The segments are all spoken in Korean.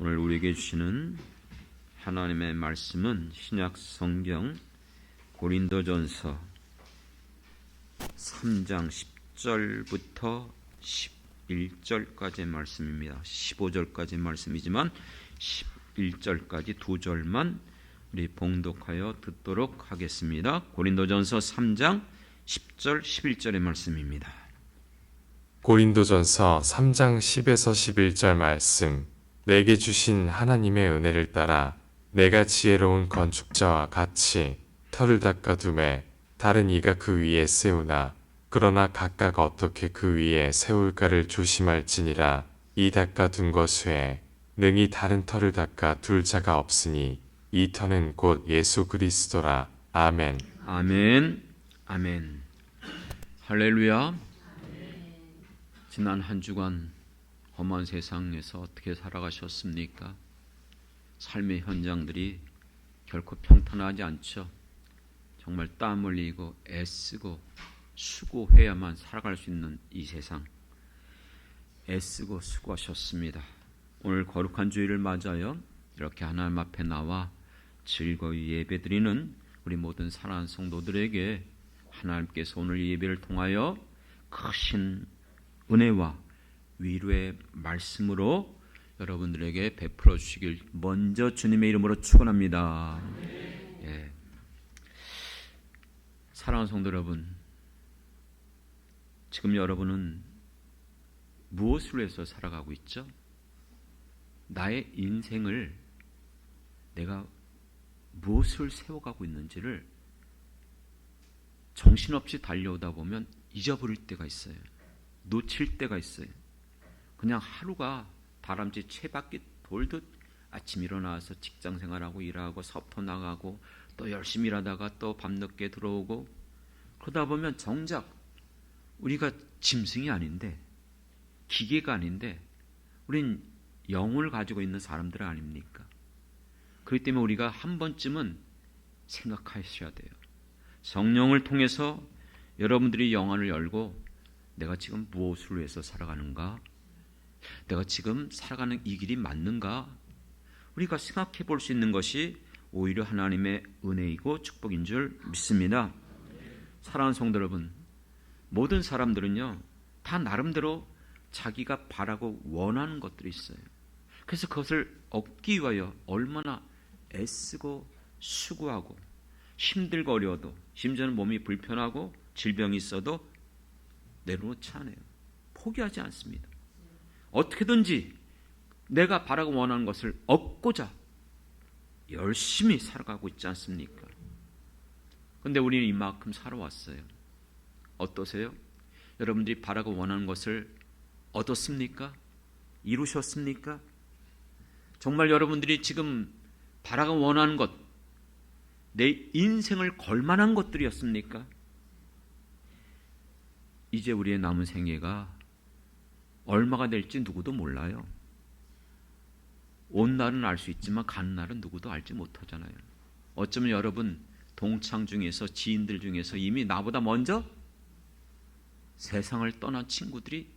오늘 우리에게 주시는 하나님의 말씀은 신약 성경 고린도전서 3장 10절부터 11절까지의 말씀입니다. 15절까지의 말씀이지만 11절까지 두 절만 우리 봉독하여 듣도록 하겠습니다. 고린도전서 3장 10절 11절의 말씀입니다. 고린도전서 3장 10에서 11절 말씀. 내게 주신 하나님의 은혜를 따라 내가 지혜로운 건축자와 같이 터를 닦아두매 다른 이가 그 위에 세우나 그러나 각각 어떻게 그 위에 세울까를 조심할지니라. 이 닦아둔 것 외에 능히 다른 터를 닦아 둘 자가 없으니 이 터는 곧 예수 그리스도라. 아멘. 아멘. 아멘. 할렐루야. 지난 한 주간 험한 세상에서 어떻게 살아가셨습니까? 삶의 현장들이 결코 평탄하지 않죠. 정말 땀 흘리고 애쓰고 수고해야만 살아갈 수 있는 이 세상, 애쓰고 수고하셨습니다. 오늘 거룩한 주일을 맞아요. 이렇게 하나님 앞에 나와 즐거이 예배드리는 우리 모든 사랑하는 성도들에게 하나님께서 오늘 예배를 통하여 크신 은혜와 위로의 말씀으로 여러분들에게 베풀어 주시길 먼저 주님의 이름으로 축원합니다. 예. 사랑하는 성도 여러분, 지금 여러분은 무엇을 위해서 살아가고 있죠? 나의 인생을 내가 무엇을 세워가고 있는지를 정신없이 달려오다 보면 잊어버릴 때가 있어요. 놓칠 때가 있어요. 그냥 하루가 다람쥐 채바퀴 돌듯 아침 일어나서 직장 생활하고 일하고 사업터 나가고 또 열심히 일하다가 또 밤늦게 들어오고 그러다 보면 정작 우리가 짐승이 아닌데 기계가 아닌데 우린 영혼을 가지고 있는 사람들 아닙니까? 그렇기 때문에 우리가 한 번쯤은 생각하셔야 돼요. 성령을 통해서 여러분들이 영혼을 열고 내가 지금 무엇을 위해서 살아가는가? 내가 지금 살아가는 이 길이 맞는가? 우리가 생각해 볼 수 있는 것이 오히려 하나님의 은혜이고 축복인 줄 믿습니다. 사랑하는 성도 여러분, 모든 사람들은요 다 나름대로 자기가 바라고 원하는 것들이 있어요. 그래서 그것을 얻기 위하여 얼마나 애쓰고 수고하고 힘들고 어려워도 심지어는 몸이 불편하고 질병이 있어도 내려놓지 않아요. 포기하지 않습니다. 어떻게든지 내가 바라고 원하는 것을 얻고자 열심히 살아가고 있지 않습니까? 그런데 우리는 이만큼 살아왔어요. 어떠세요? 여러분들이 바라고 원하는 것을 얻었습니까? 이루셨습니까? 정말 여러분들이 지금 바라고 원하는 것, 내 인생을 걸만한 것들이었습니까? 이제 우리의 남은 생애가 얼마가 될지 누구도 몰라요. 온 날은 알 수 있지만 가는 날은 누구도 알지 못하잖아요. 어쩌면 여러분 동창 중에서 지인들 중에서 이미 나보다 먼저 세상을 떠난 친구들이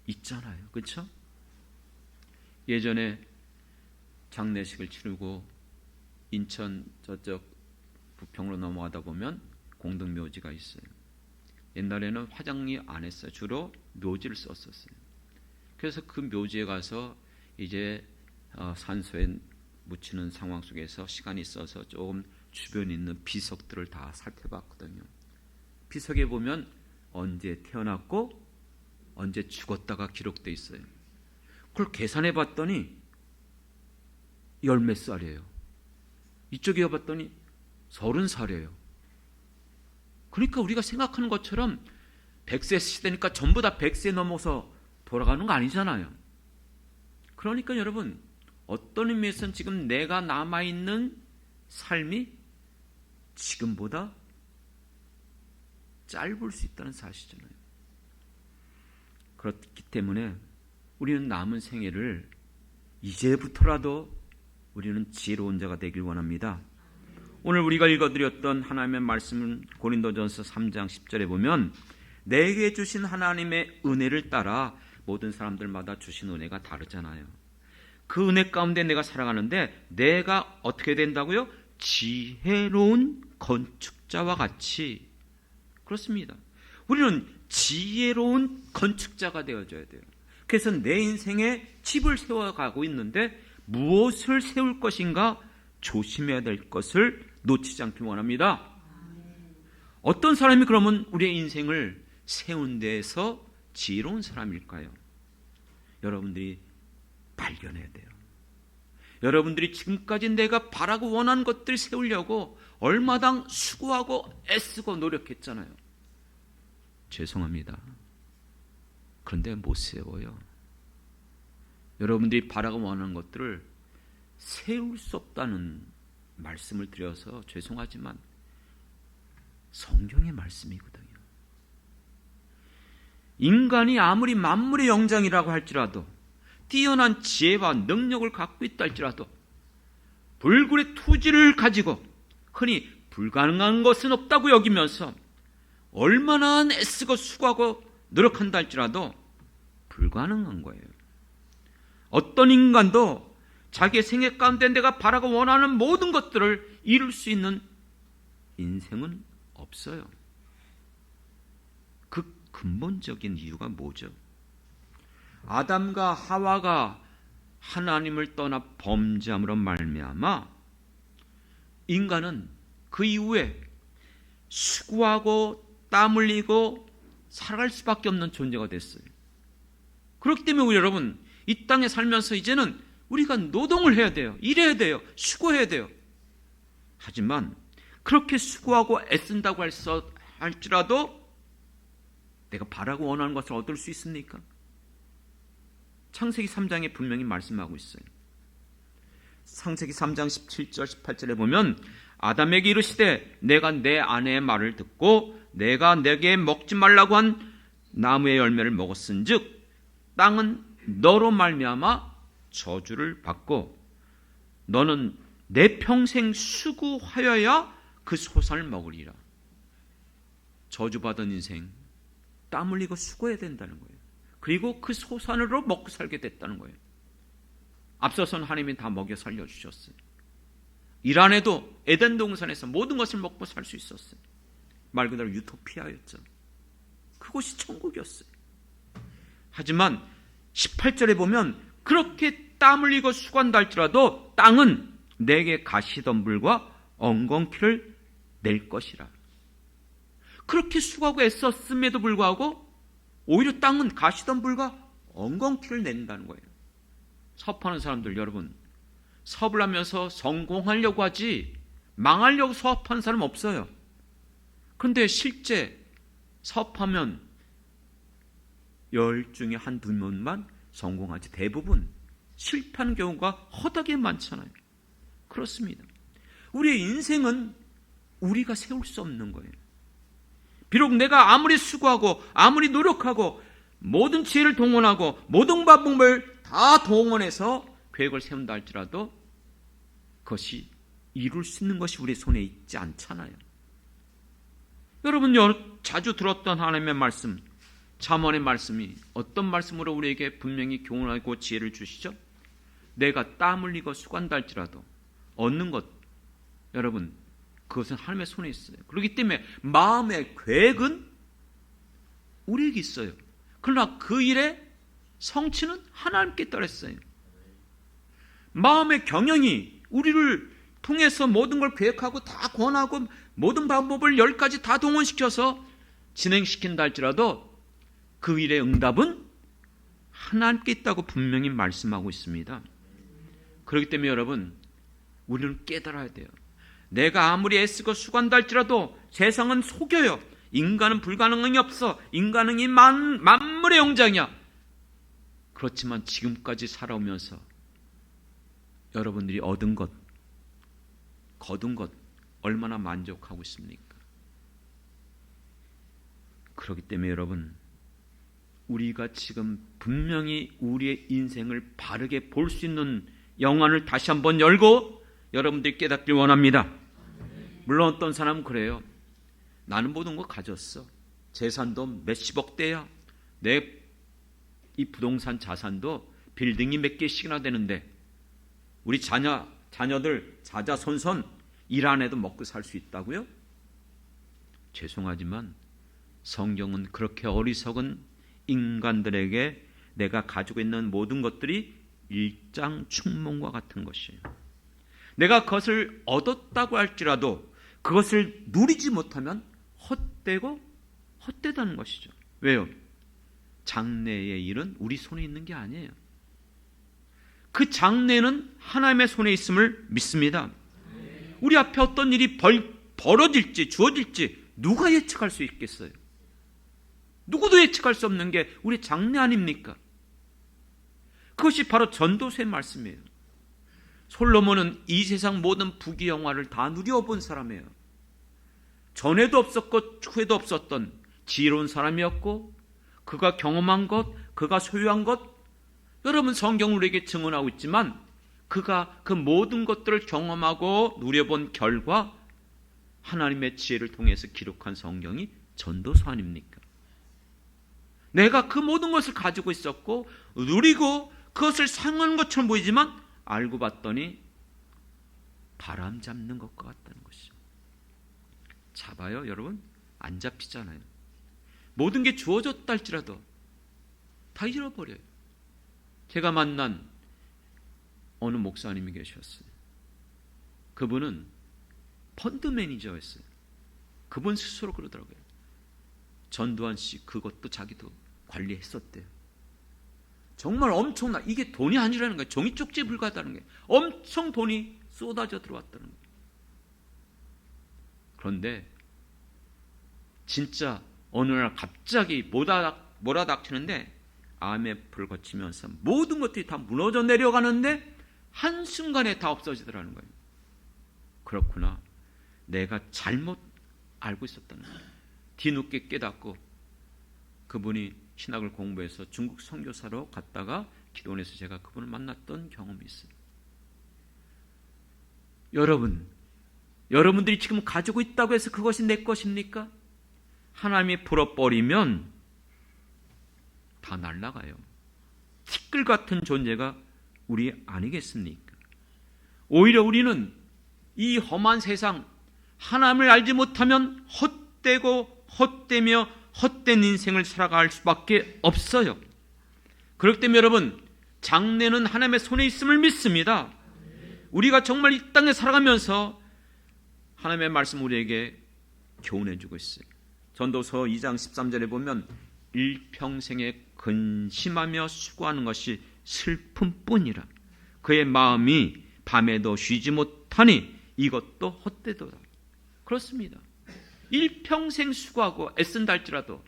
있잖아요. 그렇죠? 예전에 장례식을 치르고 인천 저쪽 부평으로 넘어가다 보면 공동묘지가 있어요. 옛날에는 화장이 안 했어요. 주로 묘지를 썼었어요. 그래서 그 묘지에 가서 이제 산소에 묻히는 상황 속에서 시간이 있어서 조금 주변에 있는 비석들을 다 살펴봤거든요. 비석에 보면 언제 태어났고 언제 죽었다가 기록되어 있어요. 그걸 계산해 봤더니 열 몇 살이에요. 이쪽에 봤더니 30살이에요. 그러니까 우리가 생각하는 것처럼 100세 시대니까 전부 다 100세 넘어서 돌아가는 거 아니잖아요. 그러니까 여러분 어떤 의미에서는 지금 내가 남아있는 삶이 지금보다 짧을 수 있다는 사실이잖아요. 그렇기 때문에 우리는 남은 생애를 이제부터라도 우리는 지혜로운 자가 되길 원합니다. 오늘 우리가 읽어드렸던 하나님의 말씀은 고린도전서 3장 10절에 보면 내게 주신 하나님의 은혜를 따라 모든 사람들마다 주신 은혜가 다르잖아요. 그 은혜 가운데 내가 살아가는데 내가 어떻게 된다고요? 지혜로운 건축자와 같이. 그렇습니다. 우리는 지혜로운 건축자가 되어줘야 돼요. 그래서 내 인생에 집을 세워가고 있는데 무엇을 세울 것인가 조심해야 될 것을 놓치지 않길 원합니다. 어떤 사람이 그러면 우리의 인생을 세운 데에서 지혜로운 사람일까요? 여러분들이 발견해야 돼요. 여러분들이 지금까지 내가 바라고 원하는 것들 세우려고 얼마당 수고하고 애쓰고 노력했잖아요. 죄송합니다. 그런데 못 세워요. 여러분들이 바라고 원하는 것들을 세울 수 없다는 말씀을 드려서 죄송하지만 성경의 말씀이거든요. 인간이 아무리 만물의 영장이라고 할지라도 뛰어난 지혜와 능력을 갖고 있다 할지라도 불굴의 투지를 가지고 흔히 불가능한 것은 없다고 여기면서 얼마나 애쓰고 수고하고 노력한다 할지라도 불가능한 거예요. 어떤 인간도 자기의 생애 가운데 내가 바라고 원하는 모든 것들을 이룰 수 있는 인생은 없어요. 그 근본적인 이유가 뭐죠? 아담과 하와가 하나님을 떠나 범죄함으로 말미암아 인간은 그 이후에 수고하고 땀 흘리고 살아갈 수밖에 없는 존재가 됐어요. 그렇기 때문에 우리 여러분 이 땅에 살면서 이제는 우리가 노동을 해야 돼요. 일해야 돼요. 수고해야 돼요. 하지만 그렇게 수고하고 애쓴다고 할지라도 내가 바라고 원하는 것을 얻을 수 있습니까? 창세기 3장에 분명히 말씀하고 있어요. 창세기 3장 17절 18절에 보면 아담에게 이르시되 내가 내 아내의 말을 듣고 내가 내게 먹지 말라고 한 나무의 열매를 먹었은즉 땅은 너로 말미암아 저주를 받고 너는 내 평생 수고하여야 그 소산을 먹으리라. 저주받은 인생, 땀 흘리고 수고해야 된다는 거예요. 그리고 그 소산으로 먹고 살게 됐다는 거예요. 앞서서는 하나님이 다 먹여 살려주셨어요. 일 안 해도 에덴 동산에서 모든 것을 먹고 살 수 있었어요. 말 그대로 유토피아였죠. 그곳이 천국이었어요. 하지만 18절에 보면 그렇게 땀 흘리고 수고한다 할지라도 땅은 내게 가시덤불과 엉겅퀴를 낼 것이라. 그렇게 수고하고 애썼음에도 불구하고 오히려 땅은 가시덤불과 엉겅퀴를 낸다는 거예요. 사업하는 사람들 여러분, 사업을 하면서 성공하려고 하지 망하려고 사업하는 사람 없어요. 그런데 실제 사업하면 10 중에 한두 명만 성공하지 대부분 실패하는 경우가 허다하게 많잖아요. 그렇습니다. 우리의 인생은 우리가 세울 수 없는 거예요. 비록 내가 아무리 수고하고 아무리 노력하고 모든 지혜를 동원하고 모든 방법을 다 동원해서 계획을 세운다 할지라도 그것이 이룰 수 있는 것이 우리 손에 있지 않잖아요. 여러분 자주 들었던 하나님의 말씀, 잠언의 말씀이 어떤 말씀으로 우리에게 분명히 교훈하고 지혜를 주시죠? 내가 땀 흘리고 수고한다 할지라도 얻는 것, 여러분 그것은 하나님의 손에 있어요. 그렇기 때문에 마음의 계획은 우리에게 있어요. 그러나 그 일의 성취는 하나님께 따랐어요. 마음의 경영이 우리를 통해서 모든 걸 계획하고 다 권하고 모든 방법을 10가지 다 동원시켜서 진행시킨다 할지라도 그 일의 응답은 하나님께 있다고 분명히 말씀하고 있습니다. 그렇기 때문에 여러분 우리는 깨달아야 돼요. 내가 아무리 애쓰고 수고한다 할지라도 세상은 속여요. 인간은 불가능이 없어. 인간은 만물의 영장이야. 그렇지만 지금까지 살아오면서 여러분들이 얻은 것, 거둔 것 얼마나 만족하고 있습니까? 그렇기 때문에 여러분 우리가 지금 분명히 우리의 인생을 바르게 볼 수 있는 영안을 다시 한번 열고 여러분들이 깨닫길 원합니다. 물론 어떤 사람은 그래요. 나는 모든 거 가졌어. 재산도 몇십억 대야. 내 이 부동산 자산도 빌딩이 몇 개씩이나 되는데 우리 자녀들 자자손손 일 안 해도 먹고 살 수 있다고요? 죄송하지만 성경은 그렇게 어리석은 인간들에게 내가 가지고 있는 모든 것들이 일장춘몽과 같은 것이에요. 내가 그것을 얻었다고 할지라도 그것을 누리지 못하면 헛되고 헛되다는 것이죠. 왜요? 장래의 일은 우리 손에 있는 게 아니에요. 그 장래는 하나님의 손에 있음을 믿습니다. 우리 앞에 어떤 일이 벌어질지 주어질지 누가 예측할 수 있겠어요? 누구도 예측할 수 없는 게 우리 장래 아닙니까? 그것이 바로 전도서의 말씀이에요. 솔로몬은 이 세상 모든 부귀영화를 다 누려본 사람이에요. 전에도 없었고 후에도 없었던 지혜로운 사람이었고 그가 경험한 것, 그가 소유한 것, 여러분 성경은 우리에게 증언하고 있지만 그가 그 모든 것들을 경험하고 누려본 결과 하나님의 지혜를 통해서 기록한 성경이 전도서 아닙니까? 내가 그 모든 것을 가지고 있었고 누리고 그것을 사용하는 것처럼 보이지만 알고 봤더니 바람 잡는 것과 같다는 것이죠. 잡아요, 여러분? 안 잡히잖아요. 모든 게 주어졌다 할지라도 다 잃어버려요. 제가 만난 어느 목사님이 계셨어요. 그분은 펀드 매니저였어요. 그분 스스로 그러더라고요. 전두환 씨 그것도 자기도 관리했었대요. 정말 엄청나. 이게 돈이 아니라는 거예요. 종이 쪽지에 불과하다는 거예요. 엄청 돈이 쏟아져 들어왔다는 거예요. 그런데 진짜 어느 날 갑자기 몰아닥치는데 IMF를 거치면서 모든 것들이 다 무너져 내려가는데 한순간에 다 없어지더라는 거예요. 그렇구나. 내가 잘못 알고 있었다는 거예요. 뒤늦게 깨닫고 그분이 신학을 공부해서 중국 선교사로 갔다가 기도원에서 제가 그분을 만났던 경험이 있어요. 여러분들이 지금 가지고 있다고 해서 그것이 내 것입니까? 하나님이 풀어버리면 다 날아가요. 티끌 같은 존재가 우리 아니겠습니까? 오히려 우리는 이 험한 세상 하나님을 알지 못하면 헛되고 헛되며 헛된 인생을 살아갈 수밖에 없어요. 그렇기 때문에 여러분 장래는 하나님의 손에 있음을 믿습니다. 우리가 정말 이 땅에 살아가면서 하나님의 말씀 우리에게 교훈해 주고 있어요. 전도서 2장 13절에 보면 일평생에 근심하며 수고하는 것이 슬픔뿐이라 그의 마음이 밤에도 쉬지 못하니 이것도 헛되도다. 그렇습니다. 일평생 수고하고 애쓴다 할지라도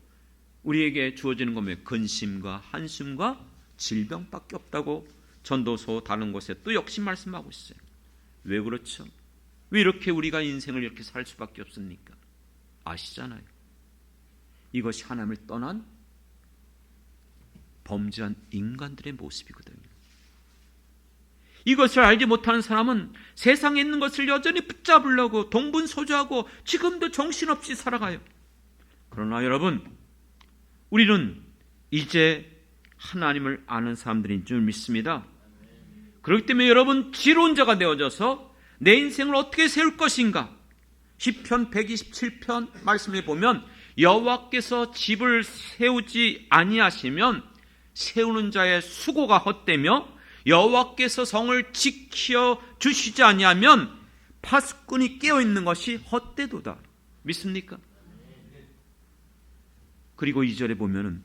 우리에게 주어지는 것은 근심과 한숨과 질병밖에 없다고 전도서 다른 곳에 또 역시 말씀하고 있어요. 왜 그렇죠? 왜 이렇게 우리가 인생을 이렇게 살 수밖에 없습니까? 아시잖아요. 이것이 하나님을 떠난 범죄한 인간들의 모습이거든요. 이것을 알지 못하는 사람은 세상에 있는 것을 여전히 붙잡으려고 동분서주하고 지금도 정신없이 살아가요. 그러나 여러분, 우리는 이제 하나님을 아는 사람들인 줄 믿습니다. 그렇기 때문에 여러분 지혜로운 자가 되어져서 내 인생을 어떻게 세울 것인가? 시편 127편 말씀을 보면 여호와께서 집을 세우지 아니하시면 세우는 자의 수고가 헛되며 여호와께서 성을 지켜 주시지 아니하면 파수꾼이 깨어있는 것이 헛되도다. 믿습니까? 그리고 2절에 보면은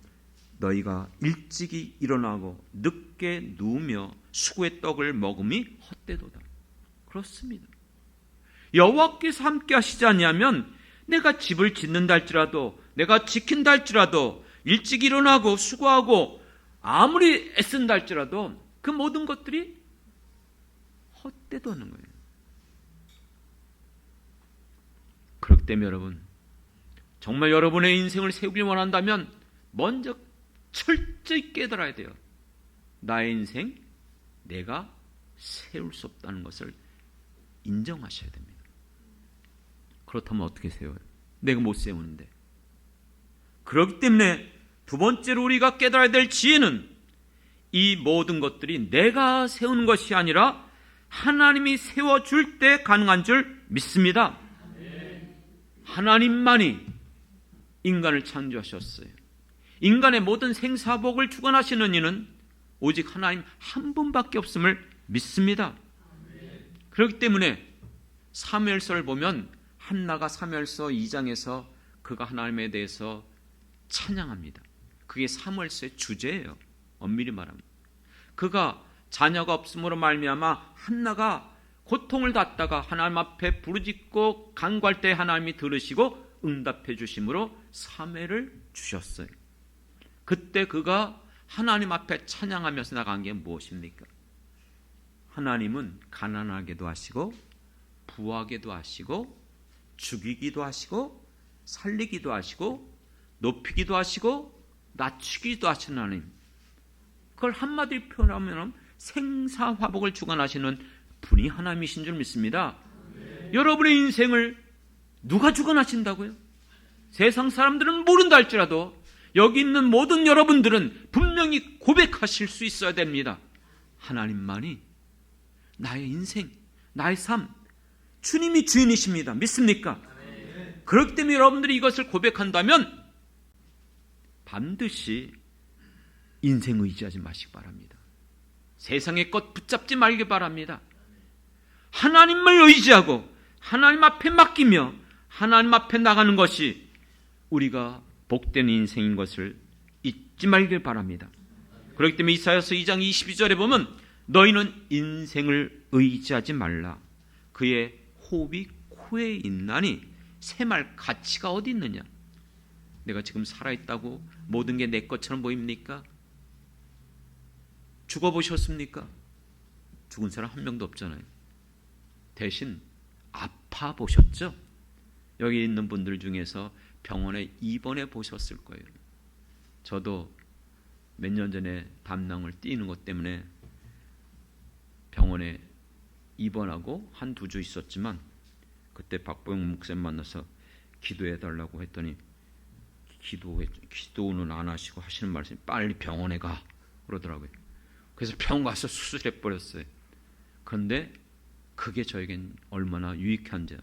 너희가 일찍이 일어나고 늦게 누우며 수고의 떡을 먹음이 헛되도다. 그렇습니다. 여호와께서 함께 하시지 아니하면 내가 집을 짓는다 할지라도 내가 지킨다 할지라도 일찍 일어나고 수고하고 아무리 애쓴다 할지라도 그 모든 것들이 헛되도는 거예요. 그렇기 때문에 여러분 정말 여러분의 인생을 세우길 원한다면 먼저 철저히 깨달아야 돼요. 나의 인생 내가 세울 수 없다는 것을 인정하셔야 됩니다. 그렇다면 어떻게 세워요? 내가 못 세우는데. 그렇기 때문에 두 번째로 우리가 깨달아야 될 지혜는 이 모든 것들이 내가 세우는 것이 아니라 하나님이 세워줄 때 가능한 줄 믿습니다. 하나님만이 인간을 창조하셨어요. 인간의 모든 생사복을 주관하시는 이는 오직 하나님 한 분밖에 없음을 믿습니다. 그렇기 때문에 사무엘서를 보면 한나가 사무엘서 2장에서 그가 하나님에 대해서 찬양합니다. 그게 사무엘서의 주제예요. 엄밀히 말하면 그가 자녀가 없음으로 말미암아 한나가 고통을 받다가 하나님 앞에 부르짖고 간구할 때 하나님이 들으시고 응답해 주심으로 사무엘을 주셨어요. 그때 그가 하나님 앞에 찬양하면서 나간 게 무엇입니까? 하나님은 가난하게도 하시고 부하게도 하시고 죽이기도 하시고 살리기도 하시고 높이기도 하시고 낮추기도 하시는 하나님. 그걸 한마디로 표현하면 생사화복을 주관하시는 분이 하나님이신 줄 믿습니다. 여러분의 인생을 누가 주관하신다고요? 세상 사람들은 모른다 할지라도 여기 있는 모든 여러분들은 분명히 고백하실 수 있어야 됩니다. 하나님만이 나의 인생, 나의 삶, 주님이 주인이십니다. 믿습니까? 그렇기 때문에 여러분들이 이것을 고백한다면 반드시 인생 의지하지 마시기 바랍니다. 세상의 것 붙잡지 말기 바랍니다. 하나님을 의지하고 하나님 앞에 맡기며 하나님 앞에 나가는 것이 우리가 복된 인생인 것을 잊지 말길 바랍니다. 그렇기 때문에 이사야서 2장 22절에 보면 너희는 인생을 의지하지 말라. 그의 호흡이 코에 있나니 새말 가치가 어디 있느냐. 내가 지금 살아있다고 모든 게 내 것처럼 보입니까? 죽어보셨습니까? 죽은 사람 한 명도 없잖아요. 대신 아파 보셨죠? 여기 있는 분들 중에서 병원에 입원해 보셨을 거예요. 저도 몇 년 전에 담낭을 띄는 것 때문에 병원에 입원하고 한두 주 있었지만 그때 박보영 목사님 만나서 기도해 달라고 했더니 기도는 안 하시고 하시는 말씀이 빨리 병원에 가 그러더라고요. 그래서 병원 가서 수술해 버렸어요. 그런데 그게 저에겐 얼마나 유익한지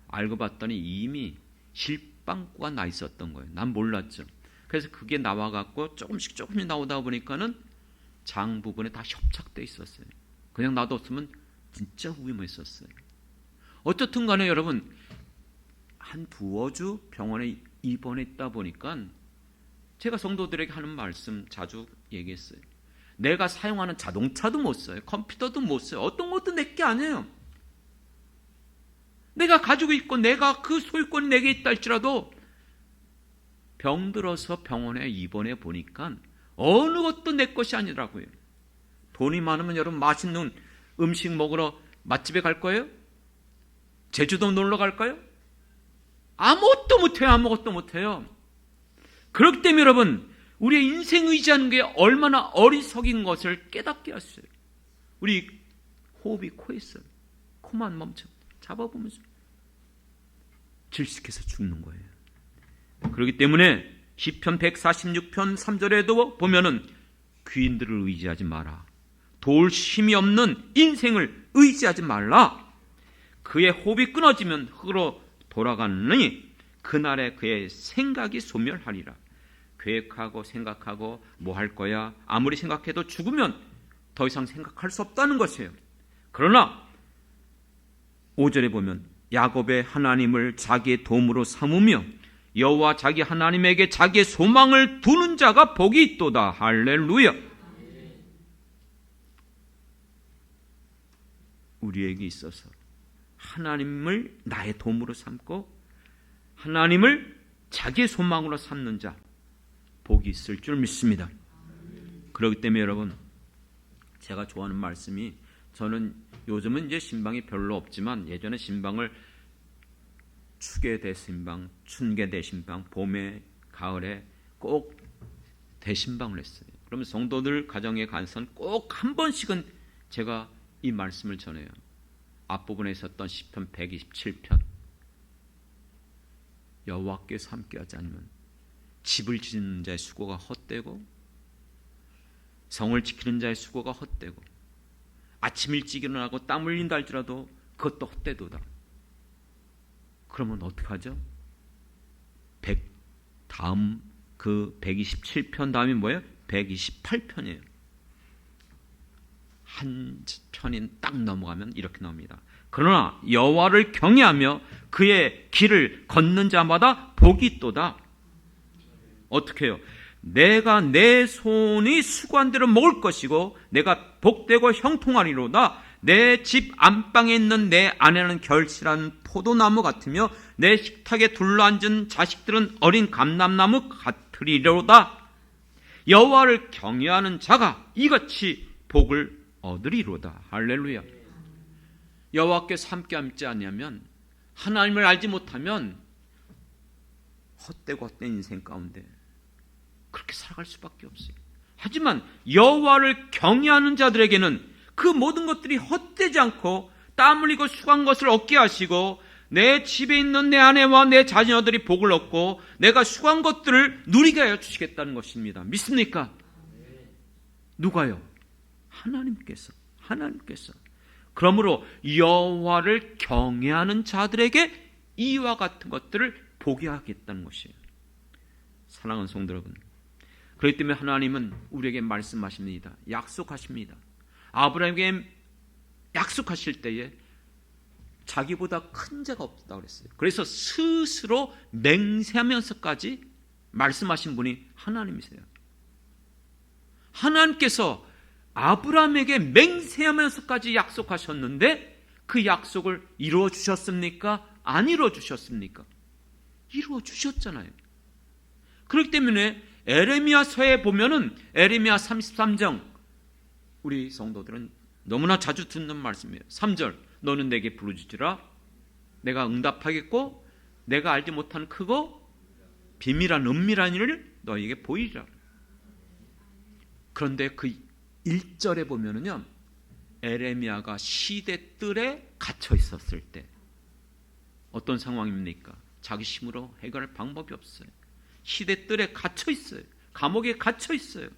알고 봤더니 이미 실방구가 나 있었던 거예요. 난 몰랐죠. 그래서 그게 나와갖고 조금씩 나오다 보니까는 장 부분에 다 협착돼 있었어요. 그냥 놔뒀으면 진짜 위험했었어요. 어쨌든 간에 여러분 한 두어 주 병원에 입원했다 보니까 제가 성도들에게 하는 말씀 자주 얘기했어요. 내가 사용하는 자동차도 못 써요. 컴퓨터도 못 써요. 어떤 것도 내게 아니에요. 내가 가지고 있고 내가 그 소유권이 내게 있다 할지라도 병들어서 병원에 입원해 보니까 어느 것도 내 것이 아니더라고요. 돈이 많으면 여러분 맛있는 음식 먹으러 맛집에 갈 거예요? 제주도 놀러 갈까요? 아무것도 못해요. 아무것도 못해요. 그렇기 때문에 여러분 우리의 인생 의지하는 게 얼마나 어리석인 것을 깨닫게 하셨어요. 우리 호흡이 코에 있어요. 코만 멈춰 잡아보면서 질식해서 죽는 거예요. 그렇기 때문에 시편 146편 3절에도 보면은 귀인들을 의지하지 마라. 도울 힘이 없는 인생을 의지하지 말라. 그의 호흡이 끊어지면 흙으로 돌아가느니 그날에 그의 생각이 소멸하리라. 계획하고 생각하고 뭐 할 거야 아무리 생각해도 죽으면 더 이상 생각할 수 없다는 것이에요. 그러나 5절에 보면 야곱의 하나님을 자기의 도움으로 삼으며 여호와 자기 하나님에게 자기의 소망을 두는 자가 복이 있도다. 할렐루야. 우리에게 있어서 하나님을 나의 도움으로 삼고 하나님을 자기의 소망으로 삼는 자 복이 있을 줄 믿습니다. 그렇기 때문에 여러분 제가 좋아하는 말씀이 저는 요즘은 이제 신방이 별로 없지만 예전에 신방을 추계 대신방, 춘계 대신방, 봄에 가을에 꼭 대신방을 했어요. 그러면 성도들 가정에 가서는 꼭 한 번씩은 제가 이 말씀을 전해요. 앞부분에 있었던 시편 127편 여호와께서 함께하지 않으면 집을 짓는 자의 수고가 헛되고 성을 지키는 자의 수고가 헛되고 아침 일찍 일어나고 땀 흘린다 할지라도 그것도 헛되도다. 그러면 어떡하죠? 다음 그 127편 다음이 뭐예요? 128편이에요. 한 편이 딱 넘어가면 이렇게 나옵니다. 그러나 여호와를 경외하며 그의 길을 걷는 자마다 복이 있도다. 어떻게 해요? 내가 내 손이 수고한 대로 먹을 것이고 내가 복되고 형통하리로다. 내 집 안방에 있는 내 아내는 결실한 포도나무 같으며 내 식탁에 둘러앉은 자식들은 어린 감람나무 같으리로다. 여호와를 경외하는 자가 이같이 복을 얻으리로다. 할렐루야. 여호와께서 함께 함지 않으면, 하나님을 알지 못하면 헛되고 헛된 인생 가운데 그렇게 살아갈 수밖에 없어요. 하지만 여호와를 경외하는 자들에게는 그 모든 것들이 헛되지 않고 땀 흘리고 수고한 것을 얻게 하시고 내 집에 있는 내 아내와 내 자녀들이 복을 얻고 내가 수고한 것들을 누리게 하여 주시겠다는 것입니다. 믿습니까? 누가요? 하나님께서. 그러므로 여호와를 경외하는 자들에게 이와 같은 것들을 보게 하겠다는 것이에요. 사랑하는 성도 여러분, 그렇기 때문에 하나님은 우리에게 말씀하십니다. 약속하십니다. 아브라함에게 약속하실 때에 자기보다 큰 자가 없다고 그랬어요. 그래서 스스로 맹세하면서까지 말씀하신 분이 하나님이세요. 하나님께서 아브라함에게 맹세하면서까지 약속하셨는데 그 약속을 이루어 주셨습니까? 안 이루어 주셨습니까? 이루어 주셨잖아요. 그렇기 때문에 에레미야서에 보면은 에레미야 33장, 우리 성도들은 너무나 자주 듣는 말씀이에요. 3절, 너는 내게 부르짖으라. 내가 응답하겠고 내가 알지 못한 크고 비밀한 은밀한 일을 너에게 보이리라. 그런데 그 1절에 보면은요, 에레미야가 시대 뜰에 갇혀 있었을 때 어떤 상황입니까? 자기 힘으로 해결할 방법이 없어요. 시대 뜰에 갇혀 있어요. 감옥에 갇혀 있어요.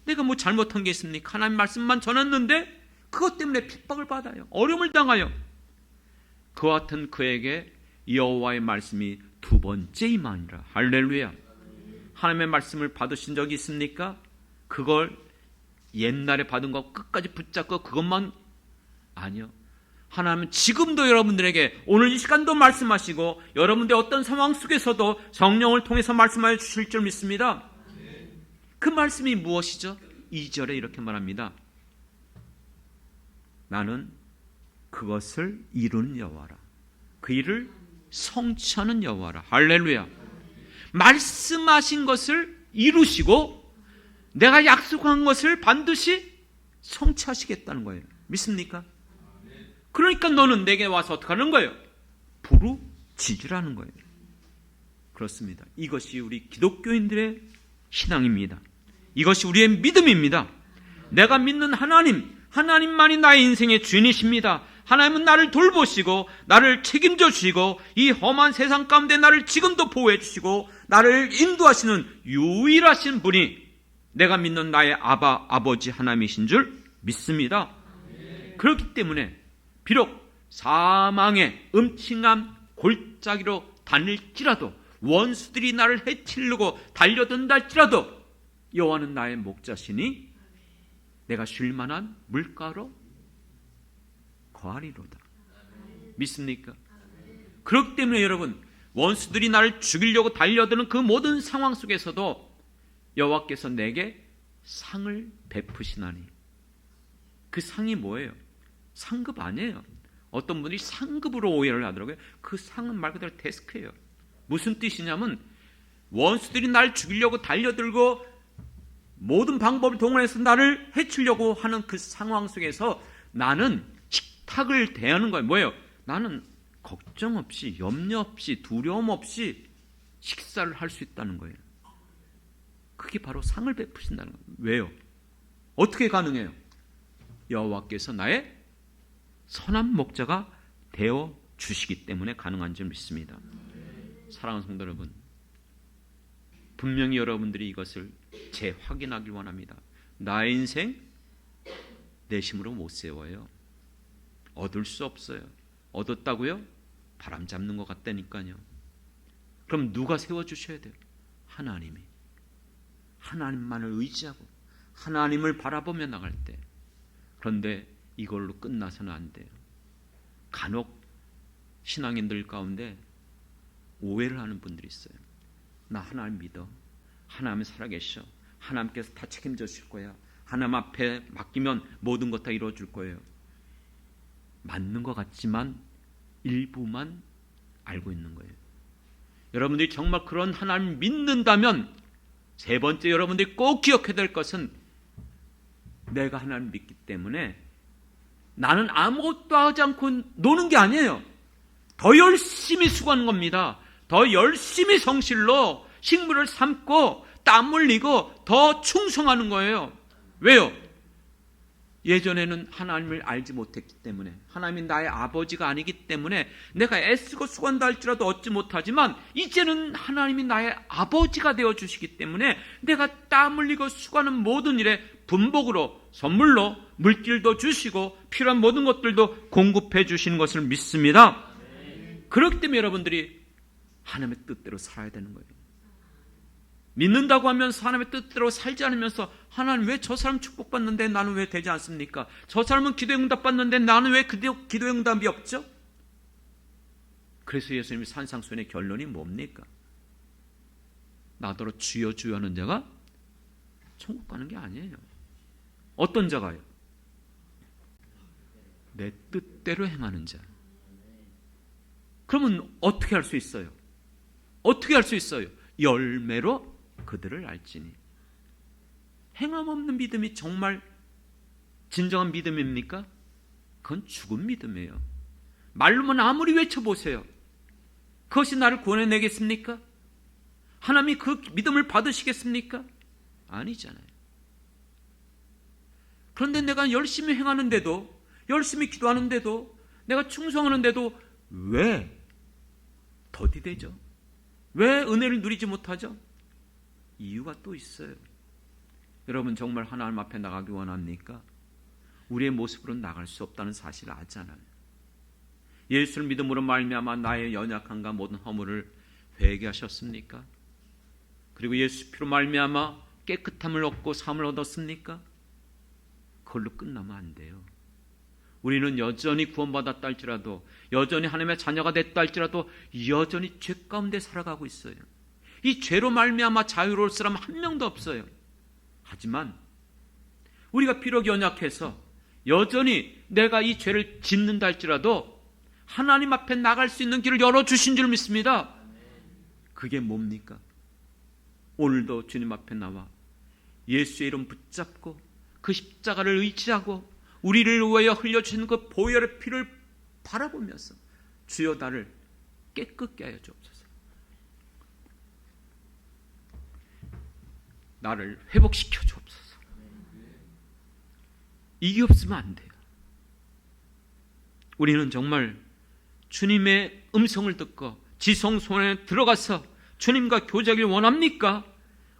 내가 뭐 잘못한 게 있습니까? 하나님 말씀만 전했는데 그것 때문에 핍박을 받아요. 어려움을 당하여. 그와 같은 그에게 여호와의 말씀이 두 번째 임하니라. 할렐루야. 하나님의 말씀을 받으신 적이 있습니까? 그걸 옛날에 받은 거 끝까지 붙잡고 그것만, 아니요. 하나님은 지금도 여러분들에게 오늘 이 시간도 말씀하시고 여러분들의 어떤 상황 속에서도 성령을 통해서 말씀하여 주실 줄 믿습니다. 그 말씀이 무엇이죠? 2절에 이렇게 말합니다. 나는 그것을 이루는 여호와라. 그 일을 성취하는 여호와라. 할렐루야. 말씀하신 것을 이루시고 내가 약속한 것을 반드시 성취하시겠다는 거예요. 믿습니까? 그러니까 너는 내게 와서 어떻게 하는 거예요? 부르짖으라는 거예요. 그렇습니다. 이것이 우리 기독교인들의 신앙입니다. 이것이 우리의 믿음입니다. 내가 믿는 하나님만이 나의 인생의 주인이십니다. 하나님은 나를 돌보시고 나를 책임져 주시고 이 험한 세상 가운데 나를 지금도 보호해 주시고 나를 인도하시는 유일하신 분이 내가 믿는 나의 아버지 하나님이신 줄 믿습니다. 그렇기 때문에 비록 사망의 음침한 골짜기로 다닐지라도 원수들이 나를 해치려고 달려든다 할지라도 여호와는 나의 목자시니 내가 쉴 만한 물가로 거하리로다. 믿습니까? 그렇기 때문에 여러분, 원수들이 나를 죽이려고 달려드는 그 모든 상황 속에서도 여호와께서 내게 상을 베푸시나니, 그 상이 뭐예요? 상급 아니에요. 어떤 분들이 상급으로 오해를 하더라고요. 그 상은 말 그대로 데스크예요. 무슨 뜻이냐면 원수들이 나를 죽이려고 달려들고 모든 방법을 동원해서 나를 해치려고 하는 그 상황 속에서 나는 식탁을 대하는 거예요. 뭐예요? 나는 걱정 없이, 염려 없이, 두려움 없이 식사를 할 수 있다는 거예요. 그게 바로 상을 베푸신다는 거예요. 왜요? 어떻게 가능해요? 여호와께서 나의 선한 목자가 되어 주시기 때문에 가능한 줄 믿습니다. 사랑하는 성도 여러분, 분명히 여러분들이 이것을 재확인하길 원합니다. 나의 인생 내 힘으로 못 세워요. 얻을 수 없어요. 얻었다고요? 바람 잡는 것 같다니까요. 그럼 누가 세워주셔야 돼요? 하나님이. 하나님만을 의지하고 하나님을 바라보며 나갈 때. 그런데 이걸로 끝나서는 안 돼요. 간혹 신앙인들 가운데 오해를 하는 분들이 있어요. 나 하나님 믿어. 하나님 살아계셔. 하나님께서 다 책임져 주실 거야. 하나님 앞에 맡기면 모든 것 다 이루어줄 거예요. 맞는 것 같지만 일부만 알고 있는 거예요. 여러분들이 정말 그런 하나님 믿는다면 세 번째 여러분들이 꼭 기억해야 될 것은 내가 하나님 믿기 때문에 나는 아무것도 하지 않고 노는 게 아니에요. 더 열심히 수고하는 겁니다. 더 열심히 성실로 식물을 삶고 땀 흘리고 더 충성하는 거예요. 왜요? 예전에는 하나님을 알지 못했기 때문에, 하나님이 나의 아버지가 아니기 때문에 내가 애쓰고 수고한다 할지라도 얻지 못하지만 이제는 하나님이 나의 아버지가 되어주시기 때문에 내가 땀 흘리고 수고하는 모든 일에 분복으로 선물로 물질도 주시고 필요한 모든 것들도 공급해 주시는 것을 믿습니다. 그렇기 때문에 여러분들이 하나님의 뜻대로 살아야 되는 거예요. 믿는다고 하면서 하나님의 뜻대로 살지 않으면서 하나님 왜 저 사람 축복받는데 나는 왜 되지 않습니까? 저 사람은 기도응답 받는데 나는 왜 기도응답이 없죠? 그래서 예수님이 산상수훈의 결론이 뭡니까? 나더러 주여 주여 하는 자가 천국 가는 게 아니에요. 어떤 자가요? 내 뜻대로 행하는 자. 그러면 어떻게 할 수 있어요? 어떻게 할 수 있어요? 열매로 그들을 알지니. 행함 없는 믿음이 정말 진정한 믿음입니까? 그건 죽은 믿음이에요. 말로만 아무리 외쳐보세요. 그것이 나를 구원해내겠습니까? 하나님이 그 믿음을 받으시겠습니까? 아니잖아요. 그런데 내가 열심히 행하는데도, 열심히 기도하는데도, 내가 충성하는데도 왜 더디되죠? 왜 은혜를 누리지 못하죠? 이유가 또 있어요. 여러분 정말 하나님 앞에 나가기 원합니까? 우리의 모습으로는 나갈 수 없다는 사실을 알잖아요. 예수를 믿음으로 말미암아 나의 연약함과 모든 허물을 회개하셨습니까? 그리고 예수 피로 말미암아 깨끗함을 얻고 삶을 얻었습니까? 그걸로 끝나면 안 돼요. 우리는 여전히 구원받았다 할지라도, 여전히 하나님의 자녀가 됐다 할지라도 여전히 죄 가운데 살아가고 있어요. 이 죄로 말미암아 자유로울 사람 한 명도 없어요. 하지만 우리가 비록 연약해서 여전히 내가 이 죄를 짓는다 할지라도 하나님 앞에 나갈 수 있는 길을 열어주신 줄 믿습니다. 그게 뭡니까? 오늘도 주님 앞에 나와 예수의 이름 붙잡고 그 십자가를 의지하고 우리를 위하여 흘려주신 그 보혈의 피를 바라보면서 주여 나를 깨끗게 하여 주옵소서. 나를 회복시켜 주옵소서. 이게 없으면 안 돼요. 우리는 정말 주님의 음성을 듣고 지성소원에 들어가서 주님과 교제하길 원합니까?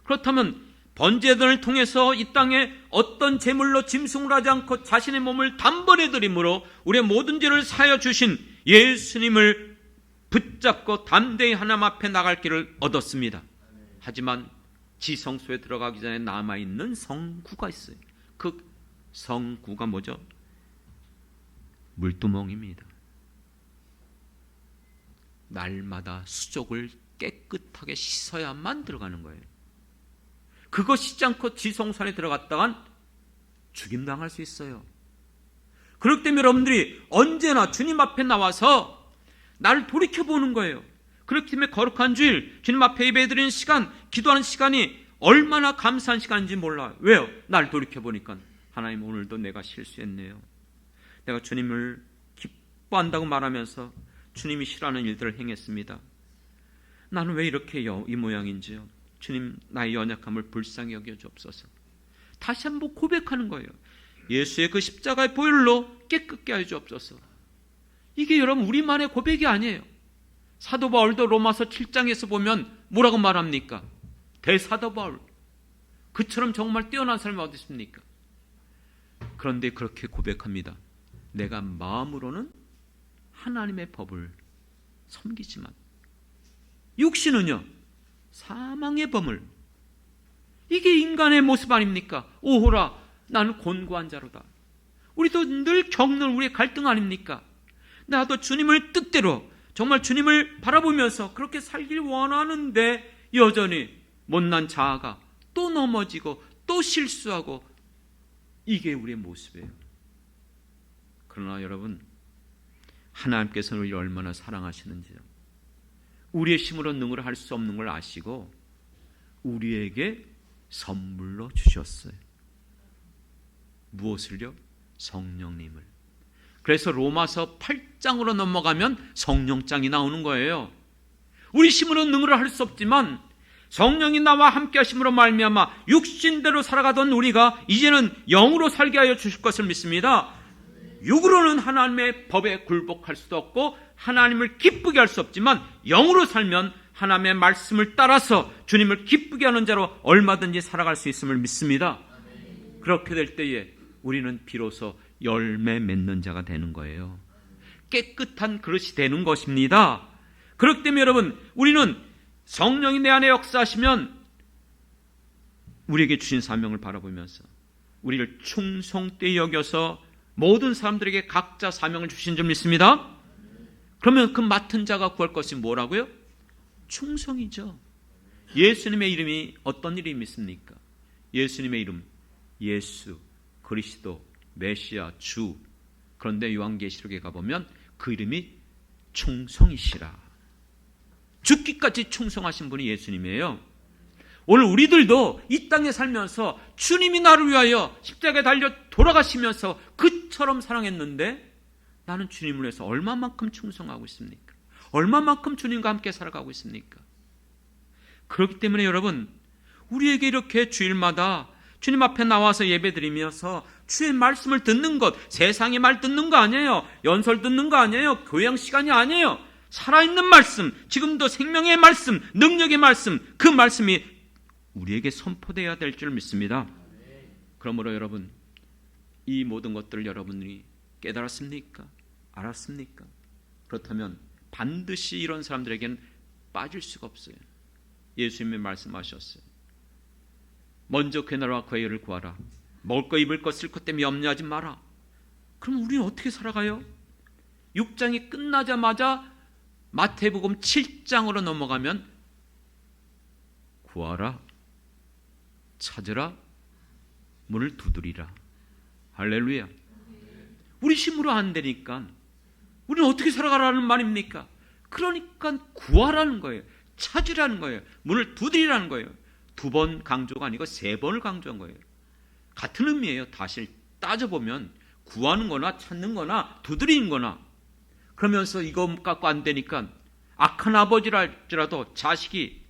그렇다면 번제단을 통해서 이 땅에 어떤 제물로 짐승을 하지 않고 자신의 몸을 단번에 드림으로 우리의 모든 죄를 사하여 주신 예수님을 붙잡고 담대히 하나님 앞에 나갈 길을 얻었습니다. 하지만 지성소에 들어가기 전에 남아있는 성구가 있어요. 그 성구가 뭐죠? 물두멍입니다. 날마다 수족을 깨끗하게 씻어야만 들어가는 거예요. 그거 씻지 않고 지성소에 들어갔다간 죽임당할 수 있어요. 그렇기 때문에 여러분들이 언제나 주님 앞에 나와서 나를 돌이켜보는 거예요. 그렇기 때문에 거룩한 주일, 주님 앞에 예배드리는 시간, 기도하는 시간이 얼마나 감사한 시간인지 몰라요. 왜요? 나를 돌이켜보니까 하나님 오늘도 내가 실수했네요. 내가 주님을 기뻐한다고 말하면서 주님이 싫어하는 일들을 행했습니다. 나는 왜 이렇게 이 모양인지요? 주님 나의 연약함을 불쌍히 여겨 주옵소서. 다시 한번 고백하는 거예요. 예수의 그 십자가의 보혈로 깨끗게 하여 주옵소서. 이게 여러분 우리만의 고백이 아니에요. 사도 바울도 로마서 7장에서 보면 뭐라고 말합니까? 대사도 바울. 그처럼 정말 뛰어난 사람이 어디 있습니까? 그런데 그렇게 고백합니다. 내가 마음으로는 하나님의 법을 섬기지만 육신은요 사망의 범을. 이게 인간의 모습 아닙니까? 오호라 나는 곤고한 자로다. 우리도 늘 겪는 우리의 갈등 아닙니까? 나도 주님을 뜻대로 정말 주님을 바라보면서 그렇게 살길 원하는데 여전히 못난 자아가 또 넘어지고 또 실수하고, 이게 우리의 모습이에요. 그러나 여러분, 하나님께서는 우리를 얼마나 사랑하시는지요. 우리의 힘으로 능을 할 수 없는 걸 아시고 우리에게 선물로 주셨어요. 무엇을요? 성령님을. 그래서 로마서 8장으로 넘어가면 성령장이 나오는 거예요. 우리 힘으로 능을 할 수 없지만 성령이 나와 함께 하심으로 말미암아 육신대로 살아가던 우리가 이제는 영으로 살게 하여 주실 것을 믿습니다. 육으로는 하나님의 법에 굴복할 수도 없고 하나님을 기쁘게 할 수 없지만 영으로 살면 하나님의 말씀을 따라서 주님을 기쁘게 하는 자로 얼마든지 살아갈 수 있음을 믿습니다. 그렇게 될 때에 우리는 비로소 열매 맺는 자가 되는 거예요. 깨끗한 그릇이 되는 것입니다. 그렇기 때문에 여러분, 우리는 성령이 내 안에 역사하시면 우리에게 주신 사명을 바라보면서 우리를 충성되이 여겨서 모든 사람들에게 각자 사명을 주신 줄 믿습니다. 그러면 그 맡은 자가 구할 것이 뭐라고요? 충성이죠. 예수님의 이름이 어떤 이름이 있습니까? 예수님의 이름 예수, 그리스도, 메시아, 주. 그런데 요한계시록에 가보면 그 이름이 충성이시라. 죽기까지 충성하신 분이 예수님이에요. 오늘 우리들도 이 땅에 살면서 주님이 나를 위하여 십자가에 달려 돌아가시면서 그처럼 사랑했는데 나는 주님을 위해서 얼마만큼 충성하고 있습니까? 얼마만큼 주님과 함께 살아가고 있습니까? 그렇기 때문에 여러분, 우리에게 이렇게 주일마다 주님 앞에 나와서 예배드리면서 주의 말씀을 듣는 것, 세상의 말 듣는 거 아니에요. 연설 듣는 거 아니에요. 교양 시간이 아니에요. 살아있는 말씀, 지금도 생명의 말씀, 능력의 말씀, 그 말씀이 우리에게 선포되어야 될 줄 믿습니다. 그러므로 여러분, 이 모든 것들을 여러분이 깨달았습니까? 알았습니까? 그렇다면 반드시 이런 사람들에게는 빠질 수가 없어요. 예수님이 말씀하셨어요. 먼저 그 나라와 그의 의를 구하라. 먹을 거 입을 것 쓸 것 때문에 염려하지 마라. 그럼 우리는 어떻게 살아가요? 6장이 끝나자마자 마태복음 7장으로 넘어가면 구하라, 찾으라, 문을 두드리라. 할렐루야. 우리 힘으로 안 되니까 우리는 어떻게 살아가라는 말입니까? 그러니까 구하라는 거예요. 찾으라는 거예요. 문을 두드리라는 거예요. 2번 강조가 아니고 3번을 강조한 거예요. 같은 의미예요. 다시 따져보면 구하는 거나 찾는 거나 두드리는 거나. 그러면서 이거 갖고 안 되니까 악한 아버지랄지라도 자식이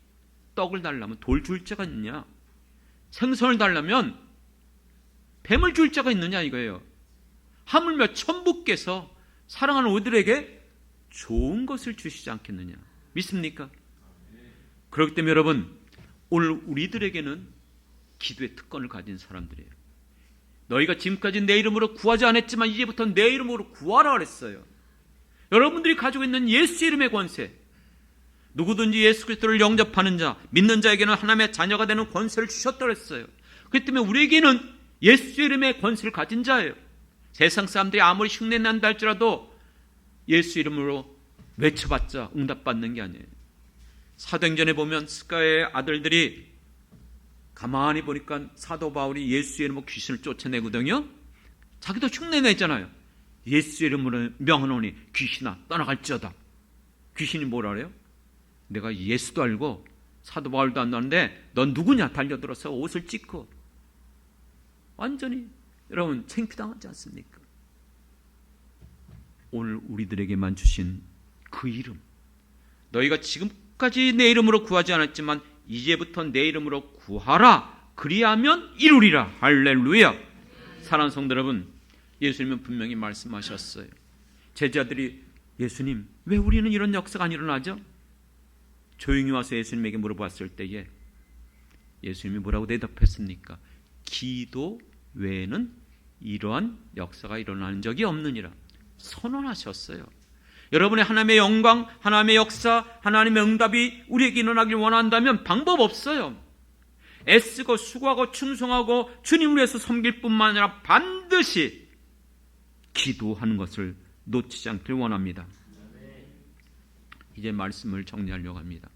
떡을 달라면 돌 줄 자가 있느냐, 생선을 달라면 뱀을 줄 자가 있느냐 이거예요. 하물며 천부께서 사랑하는 우리들에게 좋은 것을 주시지 않겠느냐, 믿습니까? 그렇기 때문에 여러분, 오늘 우리들에게는 기도의 특권을 가진 사람들이에요. 너희가 지금까지 내 이름으로 구하지 않았지만 이제부터 내 이름으로 구하라 그랬어요. 여러분들이 가지고 있는 예수 이름의 권세, 누구든지 예수 그리스도를 영접하는 자, 믿는 자에게는 하나님의 자녀가 되는 권세를 주셨다고 했어요. 그렇기 때문에 우리에게는 예수 이름의 권세를 가진 자예요. 세상 사람들이 아무리 흉내낸다 할지라도 예수 이름으로 외쳐봤자 응답받는 게 아니에요. 사도행전에 보면 스가의 아들들이 가만히 보니까 사도 바울이 예수 이름으로 귀신을 쫓아내거든요. 자기도 흉내내잖아요. 예수 이름으로 명하노니 귀신아 떠나갈지어다. 귀신이 뭐라 그래요? 내가 예수도 알고 사도 바울도 안 나는데 넌 누구냐? 달려들어서 옷을 찢고. 완전히 여러분 창피당하지 않습니까? 오늘 우리들에게만 주신 그 이름, 너희가 지금까지 내 이름으로 구하지 않았지만 이제부터 내 이름으로 구하라. 그리하면 이루리라. 할렐루야. 사랑하는 성도 여러분, 예수님은 분명히 말씀하셨어요. 제자들이 예수님, 왜 우리는 이런 역사가 안 일어나죠? 조용히 와서 예수님에게 물어봤을 때에 예수님이 뭐라고 대답했습니까? 기도 외에는 이러한 역사가 일어나는 적이 없느니라 선언하셨어요. 여러분의 하나님의 영광, 하나님의 역사, 하나님의 응답이 우리에게 일어나길 원한다면 방법 없어요. 애쓰고 수고하고 충성하고 주님을 위해서 섬길 뿐만 아니라 반드시 기도하는 것을 놓치지 않길 원합니다. 이제 말씀을 정리하려고 합니다.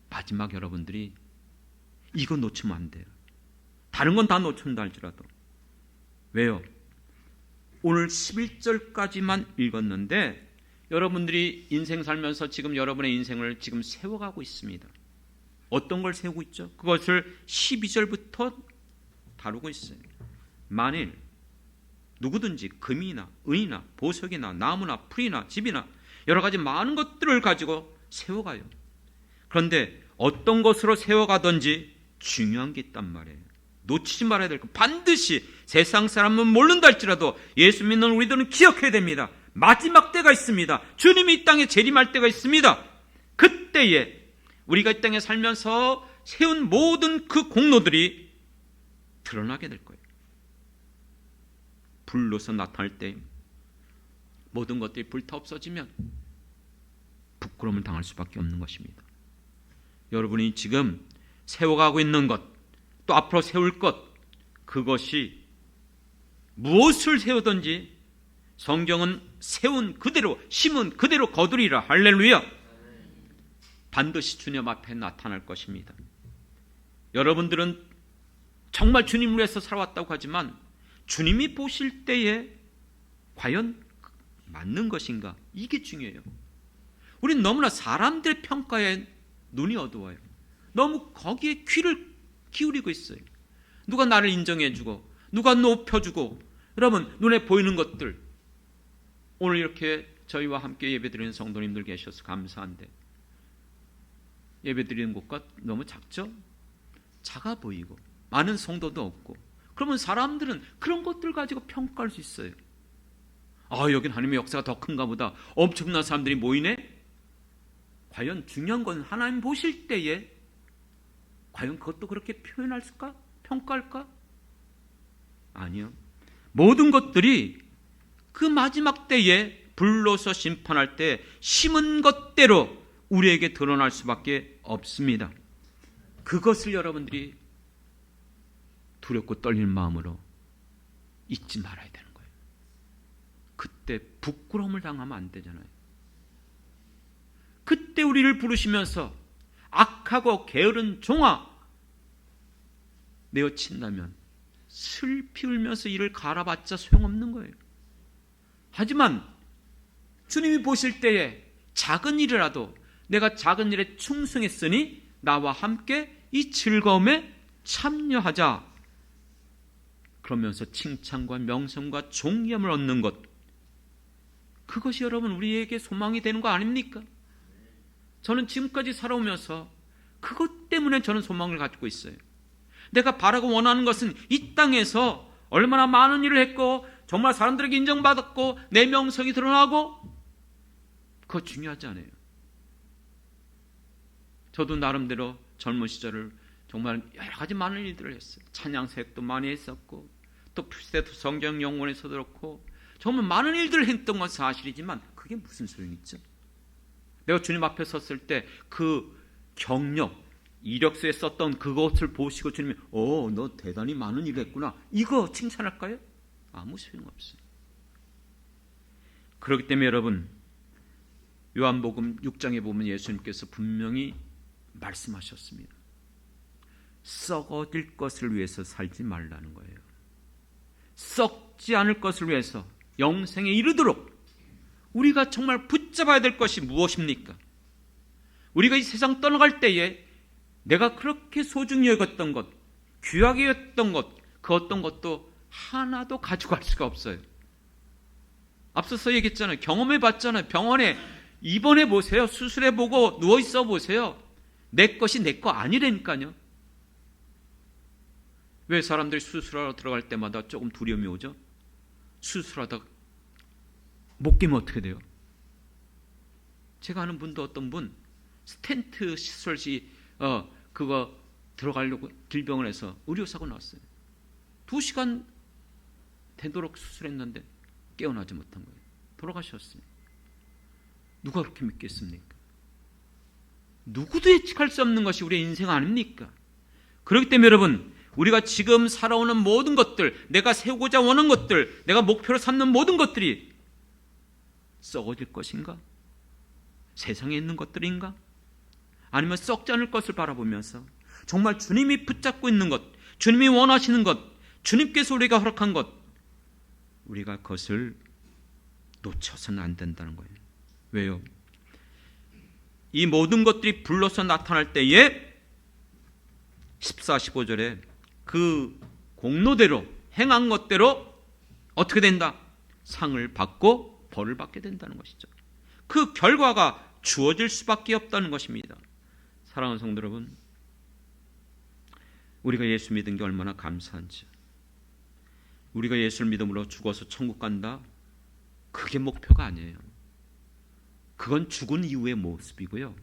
마지막 여러분들이 이거 놓치면 안 돼요. 다른 건 다 놓친다 할지라도. 왜요? 오늘 11절까지만 읽었는데 여러분들이 인생 살면서 지금 여러분의 인생을 지금 세워가고 있습니다. 어떤 걸 세우고 있죠? 그것을 12절부터 다루고 있어요. 만일 누구든지 금이나 은이나 보석이나 나무나 풀이나 집이나 여러 가지 많은 것들을 가지고 세워가요. 그런데 어떤 것으로 세워가든지 중요한 게 있단 말이에요. 놓치지 말아야 될 것. 반드시 세상 사람은 모른다 할지라도 예수 믿는 우리들은 기억해야 됩니다. 마지막 때가 있습니다. 주님이 이 땅에 재림할 때가 있습니다. 그때에 우리가 이 땅에 살면서 세운 모든 그 공로들이 드러나게 될 거예요. 불로서 나타날 때 모든 것들이 불타 없어지면 부끄러움을 당할 수밖에 없는 것입니다. 여러분이 지금 세워가고 있는 것, 또 앞으로 세울 것, 그것이 무엇을 세우든지 성경은 세운 그대로, 심은 그대로 거두리라. 할렐루야. 반드시 주님 앞에 나타날 것입니다. 여러분들은 정말 주님을 위해서 살아왔다고 하지만 주님이 보실 때에 과연 맞는 것인가? 이게 중요해요. 우리는 너무나 사람들의 평가에 눈이 어두워요. 너무 거기에 귀를 기울이고 있어요. 누가 나를 인정해주고 누가 높여주고. 여러분, 눈에 보이는 것들, 오늘 이렇게 저희와 함께 예배드리는 성도님들 계셔서 감사한데 예배드리는 곳과 너무 작죠? 작아 보이고 많은 성도도 없고. 그러면 사람들은 그런 것들 가지고 평가할 수 있어요. 아, 여긴 하나님의 역사가 더 큰가 보다. 엄청난 사람들이 모이네. 과연 중요한 건 하나님 보실 때에 과연 그것도 그렇게 표현할까? 평가할까? 아니요. 모든 것들이 그 마지막 때에 불로서 심판할 때 심은 것대로 우리에게 드러날 수밖에 없습니다. 그것을 여러분들이 두렵고 떨리는 마음으로 잊지 말아야 되는 거예요. 그때 부끄러움을 당하면 안 되잖아요. 그때 우리를 부르시면서 악하고 게으른 종아 내어친다면 슬피 울면서 이를 갈아봤자 소용없는 거예요. 하지만 주님이 보실 때에 작은 일이라도 내가 작은 일에 충성했으니 나와 함께 이 즐거움에 참여하자. 그러면서 칭찬과 명성과 존귀함을 얻는 것, 그것이 여러분 우리에게 소망이 되는 거 아닙니까? 저는 지금까지 살아오면서 그것 때문에 저는 소망을 가지고 있어요. 내가 바라고 원하는 것은 이 땅에서 얼마나 많은 일을 했고 정말 사람들에게 인정받았고 내 명성이 드러나고, 그거 중요하지 않아요. 저도 나름대로 젊은 시절을 정말 여러 가지 많은 일들을 했어요. 찬양 사역도 많이 했었고 또 풀세트 성경 영원에서 들었고 정말 많은 일들을 했던 건 사실이지만 그게 무슨 소용이 있죠? 내가 주님 앞에 섰을 때 그 경력, 이력서에 썼던 그것을 보시고 주님이 너 대단히 많은 일을 했구나, 이거 칭찬할까요? 아무 소용없어요. 그렇기 때문에 여러분, 요한복음 6장에 보면 예수님께서 분명히 말씀하셨습니다. 썩어질 것을 위해서 살지 말라는 거예요. 썩지 않을 것을 위해서 영생에 이르도록 우리가 정말 붙잡아야 될 것이 무엇입니까? 우리가 이 세상 떠나갈 때에 내가 그렇게 소중히 여겼던 것, 귀하게 여겼던 것, 그 어떤 것도 하나도 가져갈 수가 없어요. 앞서서 얘기했잖아요. 경험해 봤잖아요. 병원에 입원해 보세요. 수술해 보고 누워 있어 보세요. 내 것이 내 거 아니라니까요. 왜 사람들이 수술하러 들어갈 때마다 조금 두려움이 오죠? 수술하다 못 깨면 어떻게 돼요? 제가 아는 분도 어떤 분 스텐트 시술시 그거 들어가려고 길병원에서 의료사고 났어요. 2시간 되도록 수술했는데 깨어나지 못한 거예요. 돌아가셨습니다. 누가 그렇게 믿겠습니까? 누구도 예측할 수 없는 것이 우리의 인생 아닙니까? 그렇기 때문에 여러분, 우리가 지금 살아오는 모든 것들, 내가 세우고자 원하는 것들, 내가 목표로 삼는 모든 것들이 썩어질 것인가? 세상에 있는 것들인가? 아니면 썩지 않을 것을 바라보면서 정말 주님이 붙잡고 있는 것, 주님이 원하시는 것, 주님께서 우리가 허락한 것, 우리가 그것을 놓쳐서는 안 된다는 거예요. 왜요? 이 모든 것들이 불로서 나타날 때에 14, 15절에 그 공로대로 행한 것대로 어떻게 된다? 상을 받고 벌을 받게 된다는 것이죠. 그 결과가 주어질 수밖에 없다는 것입니다. 사랑하는 성도 여러분, 우리가 예수 믿은 게 얼마나 감사한지, 우리가 예수를 믿음으로 죽어서 천국 간다, 그게 목표가 아니에요. 그건 죽은 이후의 모습이고요.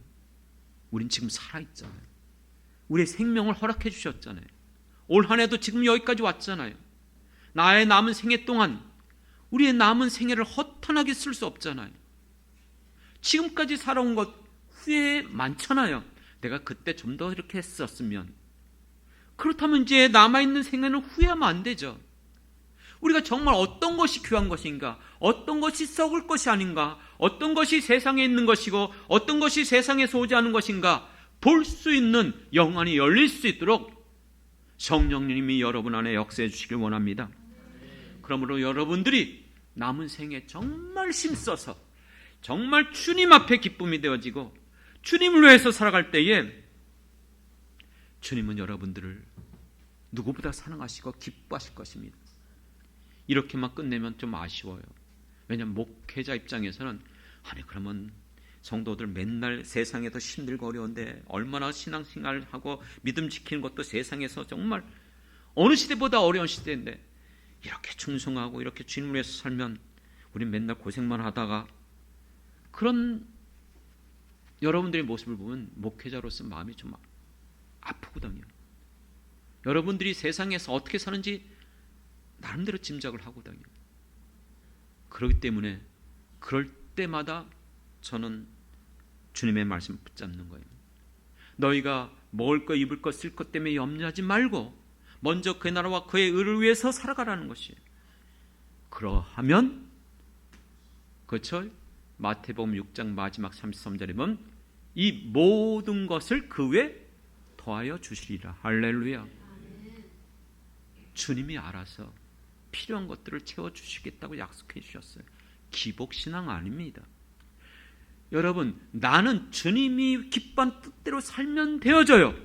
우린 지금 살아있잖아요. 우리의 생명을 허락해 주셨잖아요. 올 한 해도 지금 여기까지 왔잖아요. 나의 남은 생애 동안 우리의 남은 생애를 허탄하게 쓸 수 없잖아요. 지금까지 살아온 것 후회 많잖아요. 내가 그때 좀 더 이렇게 했었으면. 그렇다면 이제 남아있는 생애는 후회하면 안 되죠. 우리가 정말 어떤 것이 귀한 것인가, 어떤 것이 썩을 것이 아닌가, 어떤 것이 세상에 있는 것이고 어떤 것이 세상에서 오지 않은 것인가 볼 수 있는 영안이 열릴 수 있도록 성령님이 여러분 안에 역사해 주시길 원합니다. 그러므로 여러분들이 남은 생에 정말 힘써서 정말 주님 앞에 기쁨이 되어지고 주님을 위해서 살아갈 때에 주님은 여러분들을 누구보다 사랑하시고 기뻐하실 것입니다. 이렇게만 끝내면 좀 아쉬워요. 왜냐하면 목회자 입장에서는 아니 그러면 성도들 맨날 세상에서 힘들고 어려운데 얼마나 신앙생활을 하고 믿음 지키는 것도 세상에서 정말 어느 시대보다 어려운 시대인데 이렇게 충성하고 이렇게 주님을 위해서 살면 우린 맨날 고생만 하다가, 그런 여러분들의 모습을 보면 목회자로서 마음이 좀 아프거든요. 여러분들이 세상에서 어떻게 사는지 나름대로 짐작을 하거든요. 그렇기 때문에 그럴 때마다 저는 주님의 말씀을 붙잡는 거예요. 너희가 먹을 것, 입을 것, 쓸 것 때문에 염려하지 말고 먼저 그의 나라와 그의 의를 위해서 살아가라는 것이에요. 그러하면, 그렇죠? 마태복음 6장 마지막 33절에 보면 이 모든 것을 그 외에 더하여 주시리라. 할렐루야. 주님이 알아서 필요한 것들을 채워주시겠다고 약속해 주셨어요. 기복신앙 아닙니다. 여러분, 나는 주님이 기뻐한 뜻대로 살면 되어져요.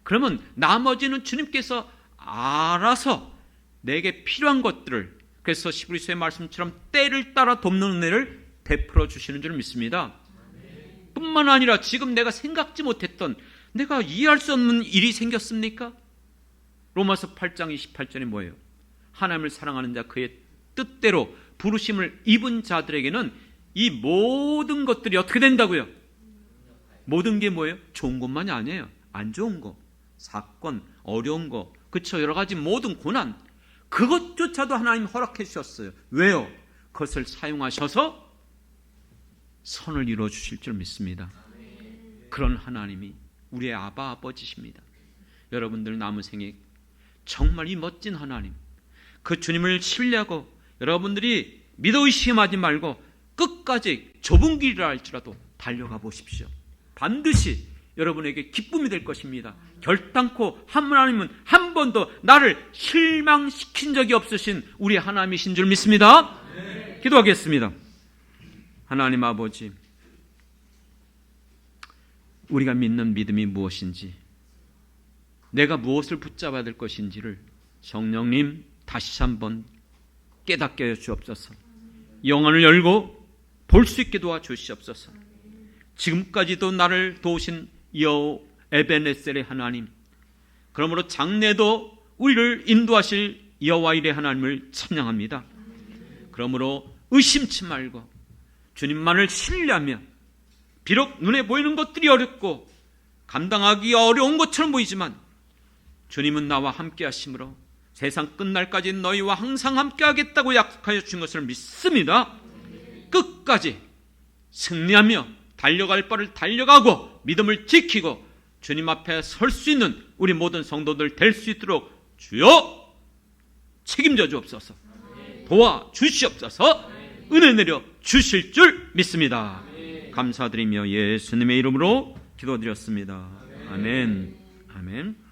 그러면 나머지는 주님께서 알아서 내게 필요한 것들을, 그래서 히브리서의 말씀처럼 때를 따라 돕는 은혜를 베풀어 주시는 줄 믿습니다. 뿐만 아니라 지금 내가 생각지 못했던, 내가 이해할 수 없는 일이 생겼습니까? 로마서 8장 28절에 뭐예요? 하나님을 사랑하는 자, 그의 뜻대로 부르심을 입은 자들에게는 이 모든 것들이 어떻게 된다고요? 모든 게 뭐예요? 좋은 것만이 아니에요. 안 좋은 거, 사건, 어려운 거, 그렇죠? 여러 가지 모든 고난, 그것조차도 하나님 허락해 주셨어요. 왜요? 그것을 사용하셔서 선을 이루어 주실 줄 믿습니다. 그런 하나님이 우리의 아바 아버지십니다. 여러분들 남은 생에 정말 이 멋진 하나님, 그 주님을 신뢰하고 여러분들이 믿어 의심하지 말고 끝까지 좁은 길이라 할지라도 달려가 보십시오. 반드시 여러분에게 기쁨이 될 것입니다. 결단코 하나님은 한 번도 나를 실망시킨 적이 없으신 우리 하나님이신 줄 믿습니다. 기도하겠습니다. 하나님 아버지, 우리가 믿는 믿음이 무엇인지, 내가 무엇을 붙잡아야 될 것인지를 성령님 다시 한번 깨닫게 하여 주옵소서. 영안을 열고 볼 수 있게 도와주시옵소서. 지금까지도 나를 도우신 여호와 에베네셀의 하나님, 그러므로 장래도 우리를 인도하실 여호와 일의 하나님을 찬양합니다. 그러므로 의심치 말고 주님만을 신뢰하며, 비록 눈에 보이는 것들이 어렵고 감당하기 어려운 것처럼 보이지만 주님은 나와 함께 하심으로 세상 끝날까지 너희와 항상 함께 하겠다고 약속하여 주신 것을 믿습니다. 끝까지 승리하며 달려갈 바를 달려가고 믿음을 지키고 주님 앞에 설 수 있는 우리 모든 성도들 될 수 있도록 주여 책임져 주옵소서. 도와주시옵소서. 은혜 내려 주실 줄 믿습니다. 감사드리며 예수님의 이름으로 기도드렸습니다. 아멘. 아멘.